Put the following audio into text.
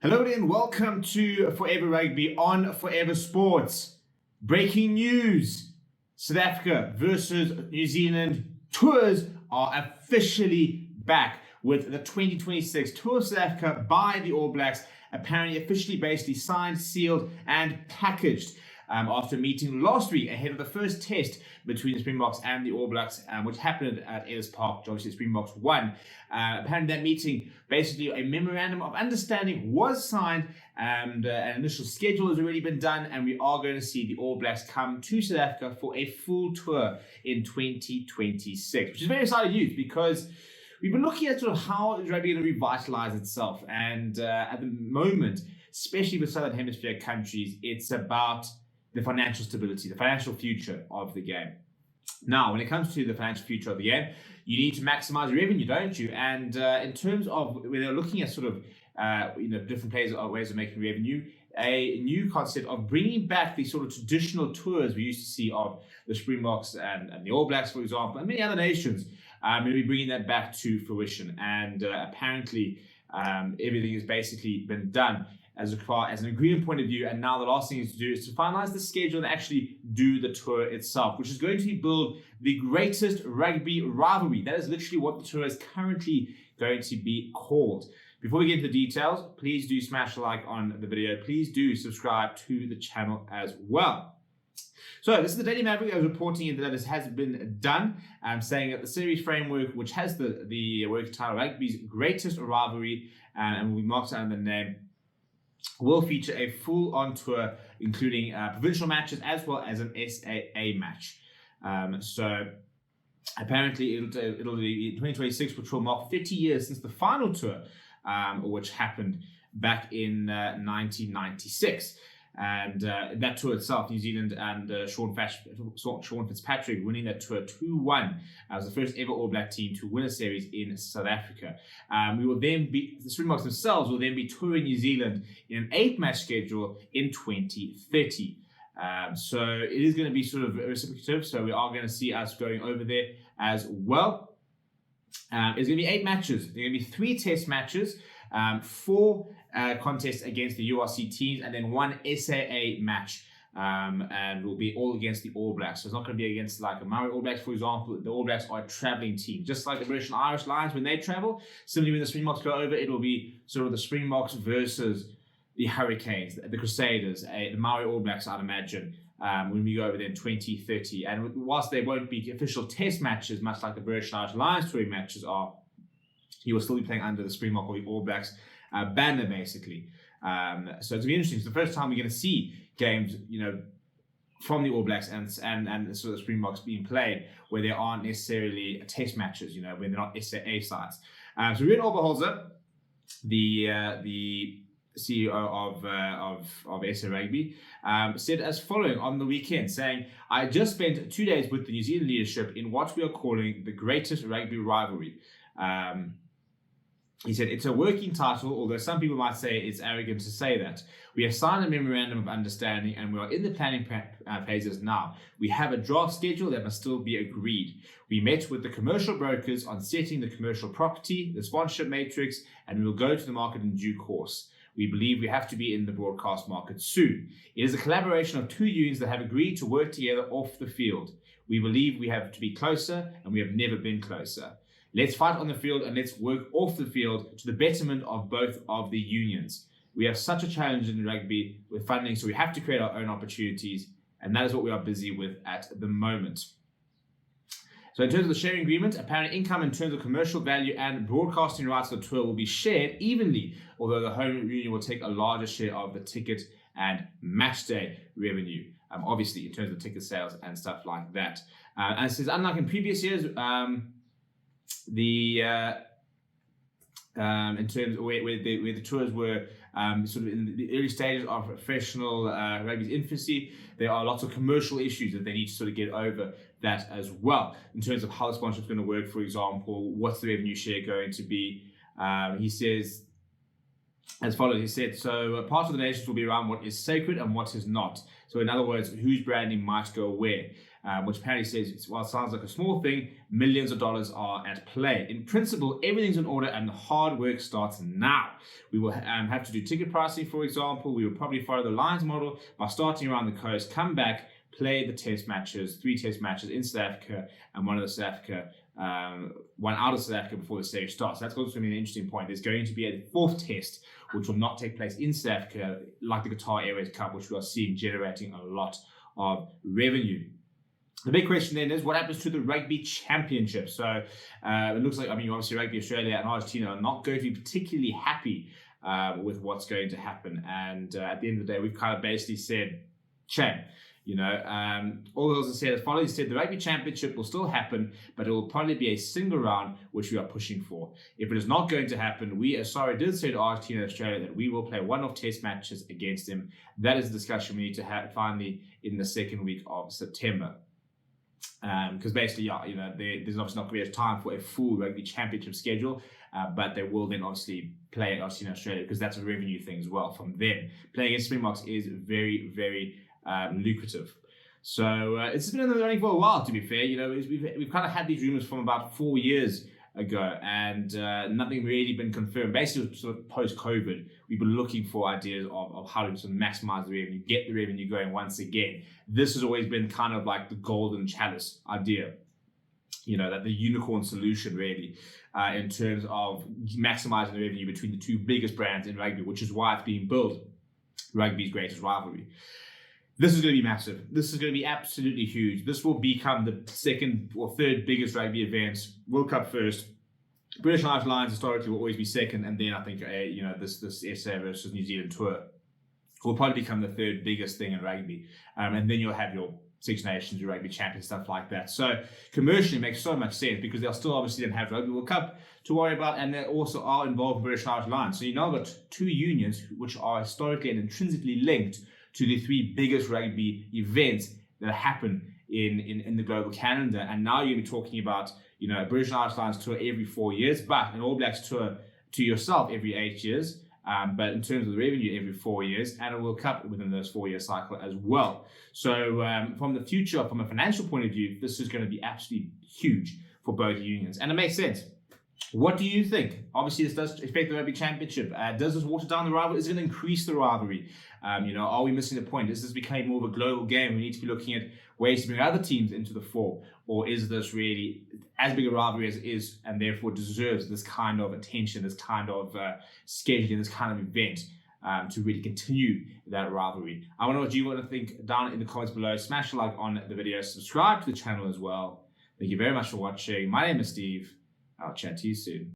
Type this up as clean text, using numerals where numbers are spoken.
Hello and welcome to Forever Rugby on Forever Sports. Breaking news, South Africa versus New Zealand tours are officially back with the 2026 Tour of South Africa by the All Blacks, apparently officially basically signed, sealed and packaged after meeting last week ahead of the first test between the Springboks and the All Blacks, which happened at Ellis Park. Obviously, the Springboks won. Apparently, that meeting, basically a memorandum of understanding was signed, and an initial schedule has already been done, and we are going to see the All Blacks come to South Africa for a full tour in 2026, which is very exciting news because we've been looking at sort of how is rugby going to revitalize itself, and at the moment, especially with Southern Hemisphere countries, it's about the financial stability, the financial future of the game. Now, when it comes to the financial future of the game, you need to maximize your revenue, don't you? And in terms of when they're looking at sort of different ways of making revenue, a new concept of bringing back the sort of traditional tours we used to see of the Springboks and the All Blacks, for example, and many other nations. We'll be bringing that back to fruition, and apparently everything has basically been done as an agreement point of view, and now the last thing is to do is to finalize the schedule and actually do the tour itself, which is going to build the greatest rugby rivalry. That is literally what the tour is currently going to be called. Before we get into the details, please do smash a like on the video. Please do subscribe to the channel as well. So this is the Daily Maverick. I was reporting that this has been done, saying that the series framework, which has the work title Rugby's Greatest Rivalry, and will be marked under the name, will feature a full-on tour, including provincial matches as well as an SAA match. So apparently it'll be 2026, which will mark 50 years since the final tour, which happened back in 1996. And that tour itself, New Zealand and Sean Fitzpatrick winning that tour 2-1. Was the first ever All Black team to win a series in South Africa. The Springboks themselves will then be touring New Zealand in an 8-match schedule in 2030. So it is going to be sort of reciprocative. So we are going to see us going over there as well. It's going to be 8 matches. There are going to be 3 test matches. 4 contests against the URC teams, and then 1 SAA match, and will be all against the All Blacks. So it's not going to be against like the Maori All Blacks, for example. The All Blacks are a travelling team, just like the British and Irish Lions when they travel. Similarly, when the Springboks go over, it will be sort of the Springboks versus the Hurricanes, the Crusaders, the Maori All Blacks, I'd imagine, when we go over there in 2030. And whilst they won't be official test matches, much like the British and Irish Lions touring matches are, he will still be playing under the Springbok or the All Blacks banner, basically. So it's be interesting. It's the first time we're going to see games, from the All Blacks and sort of the Springboks being played where there aren't necessarily test matches, when they're not SAA sides. So Rian Oberholzer, the CEO of SA Rugby, said as following on the weekend, saying, "I just spent 2 days with the New Zealand leadership in what we are calling the greatest rugby rivalry." He said, "It's a working title, although some people might say it's arrogant to say that. We have signed a memorandum of understanding and we are in the planning phases now. We have a draft schedule that must still be agreed. We met with the commercial brokers on setting the commercial property, the sponsorship matrix, and we will go to the market in due course. We believe we have to be in the broadcast market soon. It is a collaboration of 2 unions that have agreed to work together off the field. We believe we have to be closer, and we have never been closer. Let's fight on the field and let's work off the field to the betterment of both of the unions. We have such a challenge in rugby with funding, so we have to create our own opportunities, and that is what we are busy with at the moment." So in terms of the sharing agreement, apparent income in terms of commercial value and broadcasting rights of the tour will be shared evenly, although the home union will take a larger share of the ticket and match day revenue, obviously in terms of ticket sales and stuff like that. And it says, unlike in previous years, in terms of where the tours were sort of in the early stages of professional rugby's infancy, there are lots of commercial issues that they need to sort of get over that as well. In terms of how the sponsorship is going to work, for example, what's the revenue share going to be? He says as follows. He said, "So part of the nations will be around what is sacred and what is not. So in other words, whose branding might go where. which apparently says, while it sounds like a small thing, millions of dollars are at play. In principle, everything's in order and the hard work starts now. We will have to do ticket pricing, for example. We will probably follow the Lions model by starting around the coast, come back, play the test matches, 3 test matches in South Africa, and one out of South Africa before the series starts. That's going to be an interesting point. There's going to be a 4th test, which will not take place in South Africa, like the Qatar Airways Cup, which we are seeing generating a lot of revenue. The big question then is, what happens to the Rugby Championship? So it looks like, obviously Rugby Australia and Argentina are not going to be particularly happy with what's going to happen. And at the end of the day, we've kind of basically said, shame. All those have said, as following said, the Rugby Championship will still happen, but it will probably be a single round, which we are pushing for. If it is not going to happen, we did say to Argentina and Australia that we will play one-off test matches against them. That is a discussion we need to have finally in the 2nd week of September. Because basically, there's obviously not going to be time for a full Rugby Championship schedule, but they will then obviously play Argentina and Australia because that's a revenue thing as well from them. Playing against Springboks is very, very lucrative. So it's been in the running for a while, to be fair. We've kind of had these rumors from about 4 years ago, and nothing really been confirmed. Basically, sort of post-COVID, we've been looking for ideas of how to sort of maximize the revenue, get the revenue going once again. This has always been kind of like the golden chalice idea, that the unicorn solution really, in terms of maximizing the revenue between the 2 biggest brands in rugby, which is why it's being built, rugby's greatest rivalry. This is going to be massive. This is going to be absolutely huge. This will become the 2nd or 3rd biggest rugby event. World Cup first. British Irish Lions historically will always be 2nd, and then I think this SA versus New Zealand tour will probably become the 3rd biggest thing in rugby. And then you'll have your Six Nations, your Rugby Champions, stuff like that. So commercially, it makes so much sense because they'll still obviously then have Rugby World Cup to worry about, and they also are involved in British Irish Lions. So you've now got 2 unions which are historically and intrinsically linked to the 3 biggest rugby events that happen in the global calendar. And now you're going to be talking about, a British Irish Lions tour every 4 years, but an All Blacks tour to yourself every 8 years. But in terms of the revenue, every 4 years, and a World Cup within those 4-year cycle as well. So from the future, from a financial point of view, this is going to be absolutely huge for both unions. And it makes sense. What do you think? Obviously, this does affect the Rugby Championship. Does this water down the rivalry? Is it going to increase the rivalry? Are we missing the point? Is this becoming more of a global game? We need to be looking at ways to bring other teams into the fore. Or is this really as big a rivalry as it is, and therefore deserves this kind of attention, this kind of scheduling, this kind of event to really continue that rivalry? I want to know what you want to think down in the comments below. Smash a like on the video. Subscribe to the channel as well. Thank you very much for watching. My name is Steve. I'll chat to you soon.